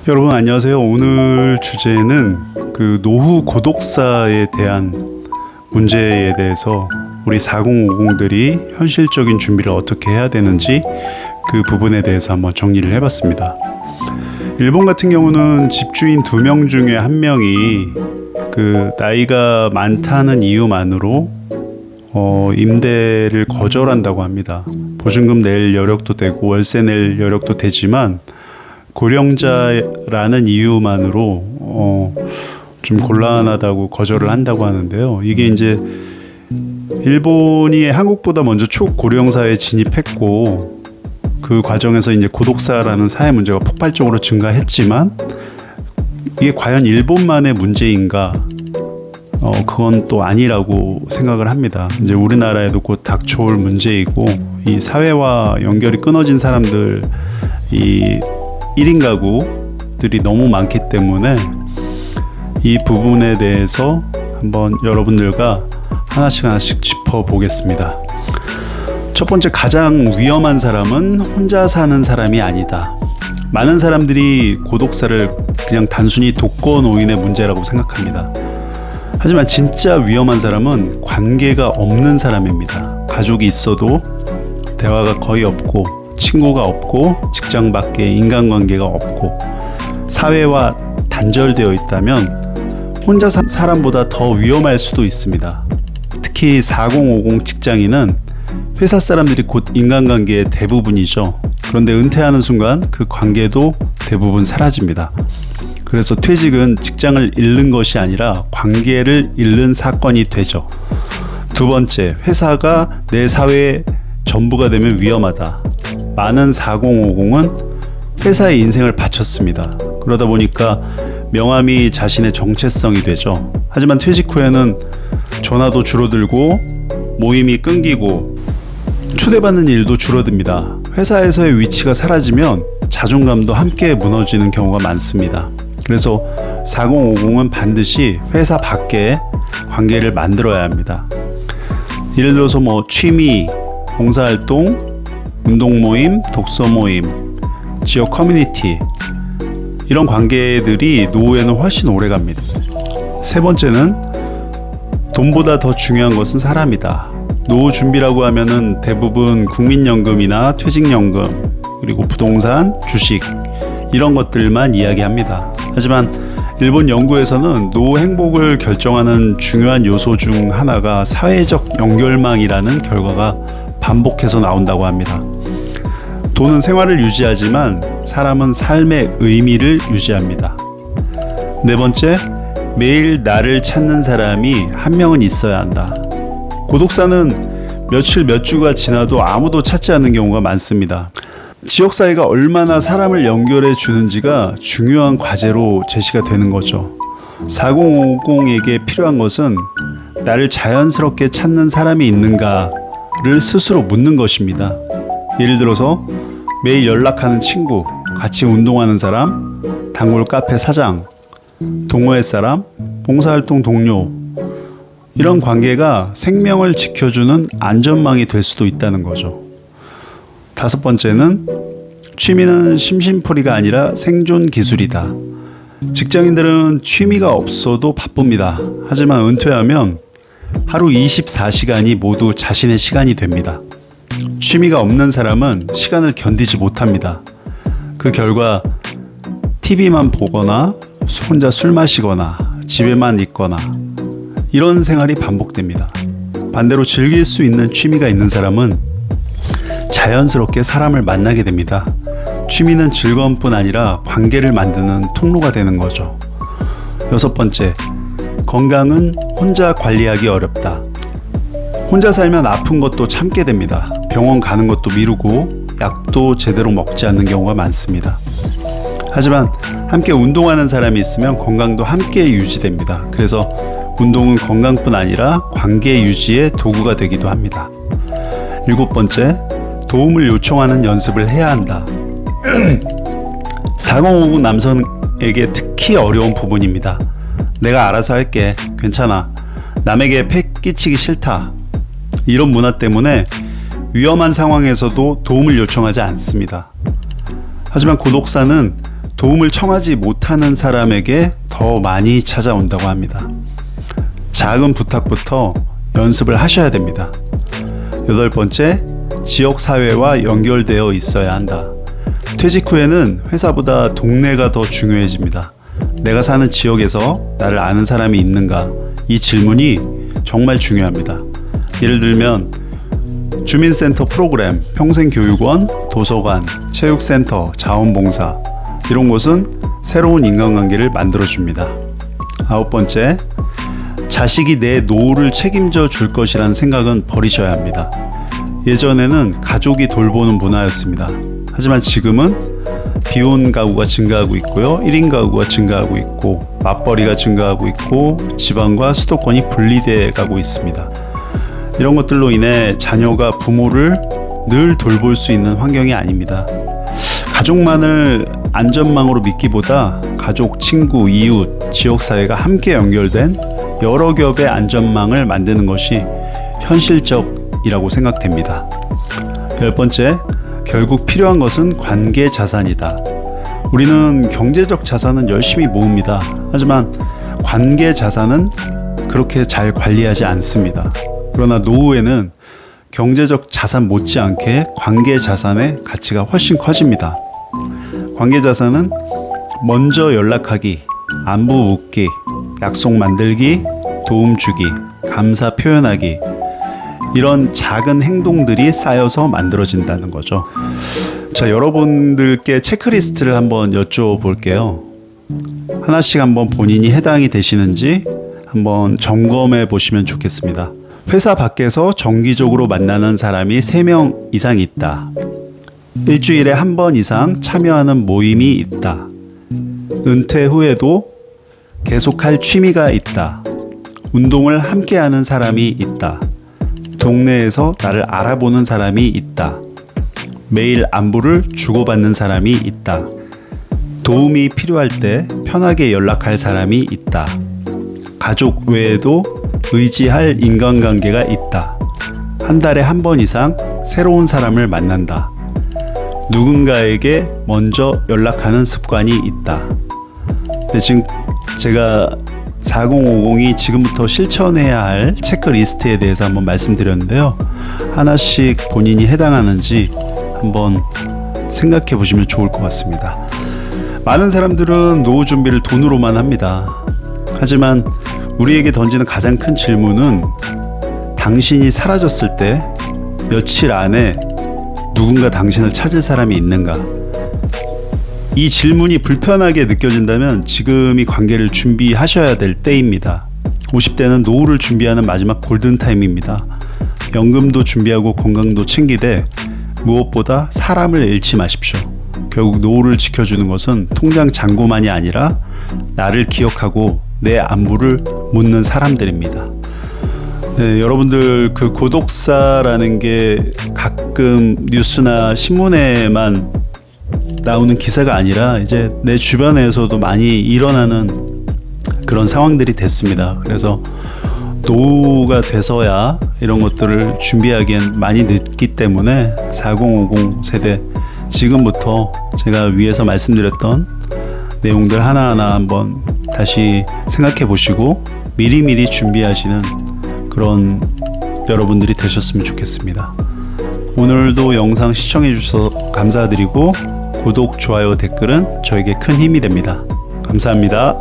여러분 안녕하세요. 오늘 주제는 그 노후 고독사에 대한 문제에 대해서 우리 4050들이 현실적인 준비를 어떻게 해야 되는지 그 부분에 대해서 한번 정리를 해봤습니다. 일본 같은 경우는 집주인 2명 중에 1명이 그 나이가 많다는 이유만으로 임대를 거절한다고 합니다. 보증금 낼 여력도 되고 월세 낼 여력도 되지만 고령자라는 이유만으로 좀 곤란하다고 거절을 한다고 하는데요. 이게 이제 일본이 한국보다 먼저 초고령 사회에 진입했고 그 과정에서 이제 고독사라는 사회 문제가 폭발적으로 증가했지만 이게 과연 일본만의 문제인가? 그건 또 아니라고 생각을 합니다. 이제 우리나라에도 곧 닥쳐올 문제이고 이 사회와 연결이 끊어진 사람들 이 1인 가구들이 너무 많기 때문에 이 부분에 대해서 한번 여러분들과 하나씩 짚어보겠습니다. 첫 번째, 가장 위험한 사람은 혼자 사는 사람이 아니다. 많은 사람들이 고독사를 그냥 단순히 독거노인의 문제라고 생각합니다. 하지만 진짜 위험한 사람은 관계가 없는 사람입니다. 가족이 있어도 대화가 거의 없고 친구가 없고 직장 밖에 인간관계가 없고 사회와 단절되어 있다면 혼자 산 사람보다 더 위험할 수도 있습니다. 특히 4050 직장인은 회사 사람들이 곧 인간관계의 대부분이죠. 그런데 은퇴하는 순간 그 관계도 대부분 사라집니다. 그래서 퇴직은 직장을 잃는 것이 아니라 관계를 잃는 사건이 되죠. 두 번째, 회사가 내 사회의 전부가 되면 위험하다. 많은 4050은 회사의 인생을 바쳤습니다. 그러다 보니까 명함이 자신의 정체성이 되죠. 하지만 퇴직 후에는 전화도 줄어들고 모임이 끊기고 초대받는 일도 줄어듭니다. 회사에서의 위치가 사라지면 자존감도 함께 무너지는 경우가 많습니다. 그래서 4050은 반드시 회사 밖에 관계를 만들어야 합니다. 예를 들어서 취미, 봉사활동, 운동 모임, 독서 모임, 지역 커뮤니티, 이런 관계들이 노후에는 훨씬 오래 갑니다. 세 번째는 돈보다 더 중요한 것은 사람이다. 노후 준비라고 하면은 대부분 국민연금이나 퇴직연금, 그리고 부동산, 주식, 이런 것들만 이야기합니다. 하지만 일본 연구에서는 노후 행복을 결정하는 중요한 요소 중 하나가 사회적 연결망이라는 결과가 반복해서 나온다고 합니다. 돈은 생활을 유지하지만 사람은 삶의 의미를 유지합니다. 네 번째, 매일 나를 찾는 사람이 한 명은 있어야 한다. 고독사는 며칠 몇 주가 지나도 아무도 찾지 않는 경우가 많습니다. 지역사회가 얼마나 사람을 연결해 주는지가 중요한 과제로 제시가 되는 거죠. 4050에게 필요한 것은 나를 자연스럽게 찾는 사람이 있는가를 스스로 묻는 것입니다. 예를 들어서 매일 연락하는 친구, 같이 운동하는 사람, 단골 카페 사장, 동호회 사람, 봉사활동 동료, 이런 관계가 생명을 지켜주는 안전망이 될 수도 있다는 거죠. 다섯 번째는 취미는 심심풀이가 아니라 생존 기술이다. 직장인들은 취미가 없어도 바쁩니다. 하지만 은퇴하면 하루 24시간이 모두 자신의 시간이 됩니다. 취미가 없는 사람은 시간을 견디지 못합니다. 그 결과 TV만 보거나 혼자 술 마시거나 집에만 있거나 이런 생활이 반복됩니다. 반대로 즐길 수 있는 취미가 있는 사람은 자연스럽게 사람을 만나게 됩니다. 취미는 즐거움뿐 아니라 관계를 만드는 통로가 되는 거죠. 여섯 번째, 건강은 혼자 관리하기 어렵다. 혼자 살면 아픈 것도 참게 됩니다. 병원 가는 것도 미루고 약도 제대로 먹지 않는 경우가 많습니다. 하지만 함께 운동하는 사람이 있으면 건강도 함께 유지됩니다. 그래서 운동은 건강뿐 아니라 관계 유지의 도구가 되기도 합니다. 일곱 번째, 도움을 요청하는 연습을 해야 한다. 4050 남성에게 특히 어려운 부분입니다. 내가 알아서 할게. 괜찮아. 남에게 폐 끼치기 싫다. 이런 문화 때문에 위험한 상황에서도 도움을 요청하지 않습니다. 하지만 고독사는 도움을 청하지 못하는 사람에게 더 많이 찾아온다고 합니다. 작은 부탁부터 연습을 하셔야 됩니다. 8번째, 지역사회와 연결되어 있어야 한다. 퇴직 후에는 회사보다 동네가 더 중요해집니다. 내가 사는 지역에서 나를 아는 사람이 있는가? 이 질문이 정말 중요합니다. 예를 들면 주민센터 프로그램, 평생교육원, 도서관, 체육센터, 자원봉사 이런 곳은 새로운 인간관계를 만들어줍니다. 9번째, 자식이 내 노후를 책임져 줄 것이라는 생각은 버리셔야 합니다. 예전에는 가족이 돌보는 문화였습니다. 하지만 지금은 비혼 가구가 증가하고 있고요. 1인 가구가 증가하고 있고 맞벌이가 증가하고 있고 지방과 수도권이 분리돼 가고 있습니다. 이런 것들로 인해 자녀가 부모를 늘 돌볼 수 있는 환경이 아닙니다. 가족만을 안전망으로 믿기보다 가족, 친구, 이웃, 지역사회가 함께 연결된 여러 겹의 안전망을 만드는 것이 현실적이라고 생각됩니다. 10번째, 결국 필요한 것은 관계 자산이다. 우리는 경제적 자산은 열심히 모읍니다. 하지만 관계 자산은 그렇게 잘 관리하지 않습니다. 그러나 노후에는 경제적 자산 못지않게 관계 자산의 가치가 훨씬 커집니다. 관계 자산은 먼저 연락하기, 안부 묻기, 약속 만들기, 도움 주기, 감사 표현하기 이런 작은 행동들이 쌓여서 만들어진다는 거죠. 자, 여러분들께 체크리스트를 한번 여쭤볼게요. 하나씩 한번 본인이 해당이 되시는지 한번 점검해 보시면 좋겠습니다. 회사 밖에서 정기적으로 만나는 사람이 3명 이상 있다. 일주일에 한 번 이상 참여하는 모임이 있다. 은퇴 후에도 계속할 취미가 있다. 운동을 함께하는 사람이 있다. 동네에서 나를 알아보는 사람이 있다. 매일 안부를 주고받는 사람이 있다. 도움이 필요할 때 편하게 연락할 사람이 있다. 가족 외에도 의지할 인간관계가 있다. 한 달에 한 번 이상 새로운 사람을 만난다. 누군가에게 먼저 연락하는 습관이 있다. 네, 지금 제가 4050이 지금부터 실천해야 할 체크리스트에 대해서 한번 말씀드렸는데요. 하나씩 본인이 해당하는지 한번 생각해 보시면 좋을 것 같습니다. 많은 사람들은 노후 준비를 돈으로만 합니다. 하지만 우리에게 던지는 가장 큰 질문은 당신이 사라졌을 때 며칠 안에 누군가 당신을 찾을 사람이 있는가? 이 질문이 불편하게 느껴진다면 지금이 관계를 준비하셔야 될 때입니다. 50대는 노후를 준비하는 마지막 골든타임입니다. 연금도 준비하고 건강도 챙기되 무엇보다 사람을 잃지 마십시오. 결국 노후를 지켜주는 것은 통장 잔고만이 아니라 나를 기억하고 내 안부를 묻는 사람들입니다. 네, 여러분들 그 고독사라는 게 가끔 뉴스나 신문에만 나오는 기사가 아니라 이제 내 주변에서도 많이 일어나는 그런 상황들이 됐습니다. 그래서 노후가 돼서야 이런 것들을 준비하기엔 많이 늦기 때문에 4050 세대 지금부터 제가 위에서 말씀드렸던 내용들 하나하나 한번 다시 생각해 보시고 미리미리 준비하시는 그런 여러분들이 되셨으면 좋겠습니다. 오늘도 영상 시청해 주셔서 감사드리고 구독, 좋아요, 댓글은 저에게 큰 힘이 됩니다. 감사합니다.